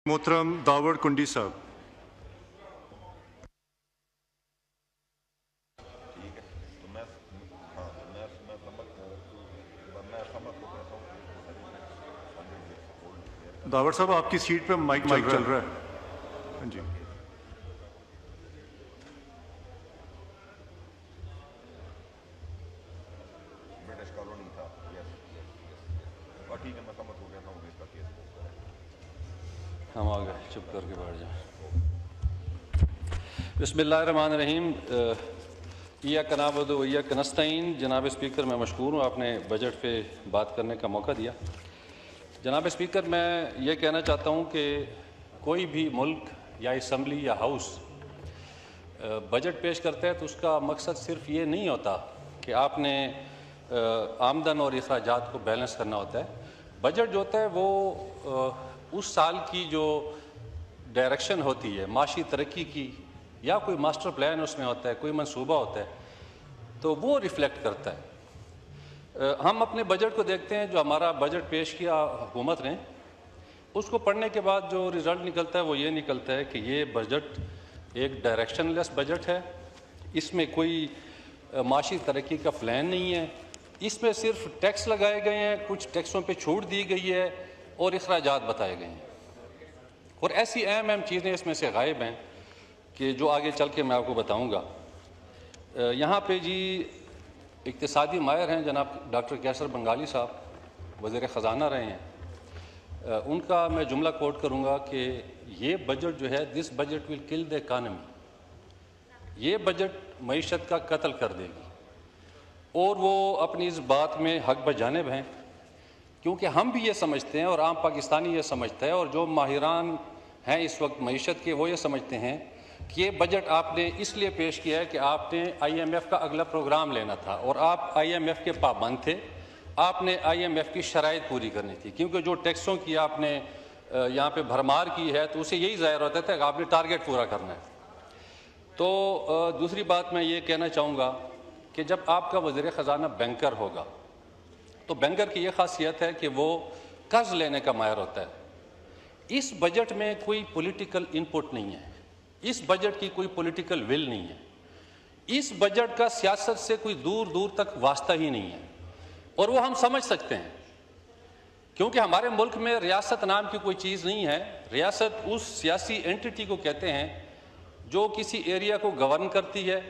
मोहतरम दावड़ कुंडी साहब। दावड़ साहब, आपकी सीट पे माइक चल रहा है। हाँ जी। ब्रिटिश कॉलोनी था। और ठीक है, मैं समझ हो गया था इसका केस। हम आ गए, चुप करके बैठ जाए। बिस्मिल्लाहिर्रहमानिर्रहीम। इय्याका नअबुदु व इय्याका नस्तईन। जनाब स्पीकर, मैं मशकूर हूँ, आपने बजट पे बात करने का मौका दिया। जनाब स्पीकर, मैं ये कहना चाहता हूँ कि कोई भी मुल्क या असम्बली या हाउस बजट पेश करता है तो उसका मकसद सिर्फ ये नहीं होता कि आपने आमदन और अखराजात को बैलेंस करना होता है। बजट जो होता है वो उस साल की जो डायरेक्शन होती है माशी तरक्की की, या कोई मास्टर प्लान उसमें होता है, कोई मंसूबा होता है, तो वो रिफ्लेक्ट करता है। हम अपने बजट को देखते हैं, जो हमारा बजट पेश किया हुकूमत ने, उसको पढ़ने के बाद जो रिज़ल्ट निकलता है वो ये निकलता है कि ये बजट एक डायरेक्शनलेस बजट है। इसमें कोई माशी तरक्की का प्लान नहीं है। इसमें सिर्फ टैक्स लगाए गए हैं, कुछ टैक्सों पे छूट दी गई है और अखराजात बताए गए हैं। और ऐसी अहम चीज़ें इसमें से गायब हैं कि जो आगे चल के मैं आपको बताऊँगा। यहाँ पे जी इक़्तिसादी माहिर हैं जनाब डॉक्टर कैसर बंगाली साहब, वज़ीर ख़जाना रहे हैं। उनका मैं जुमला कोट करूँगा कि ये बजट जो है, this budget will kill the economy. ये बजट मईशत का कत्ल कर देगी। और वो अपनी इस बात में हक बजानिब हैं, क्योंकि हम भी ये समझते हैं और आम पाकिस्तानी ये समझता है, और जो माहिरान हैं इस वक्त मईशत के, वो ये समझते हैं कि ये बजट आपने इसलिए पेश किया है कि आपने IMF का अगला प्रोग्राम लेना था और आप IMF के पाबंद थे। आपने IMF की शराइत पूरी करनी थी, क्योंकि जो टैक्सों की आपने यहाँ पे भरमार की है तो उसे यही ज़ाहिर होता था कि आपने टारगेट पूरा करना है। तो दूसरी बात मैं ये कहना चाहूँगा कि जब आपका वज़ीर ख़जाना बैंकर होगा तो बैंकर की ये खासियत है कि वो कर्ज लेने का माहिर होता है। इस बजट में कोई पॉलिटिकल इनपुट नहीं है, इस बजट की कोई पॉलिटिकल विल नहीं है, इस बजट का सियासत से कोई दूर दूर तक वास्ता ही नहीं है। और वो हम समझ सकते हैं, क्योंकि हमारे मुल्क में रियासत नाम की कोई चीज़ नहीं है। रियासत उस सियासी एंटिटी को कहते हैं जो किसी एरिया को गवर्न करती है,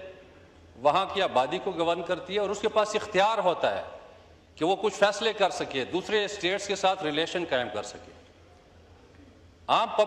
वहाँ की आबादी को गवर्न करती है, और उसके पास इख्तियार होता है कि वो कुछ फैसले कर सके, दूसरे स्टेट्स के साथ रिलेशन कायम कर सके। आम पब्लिक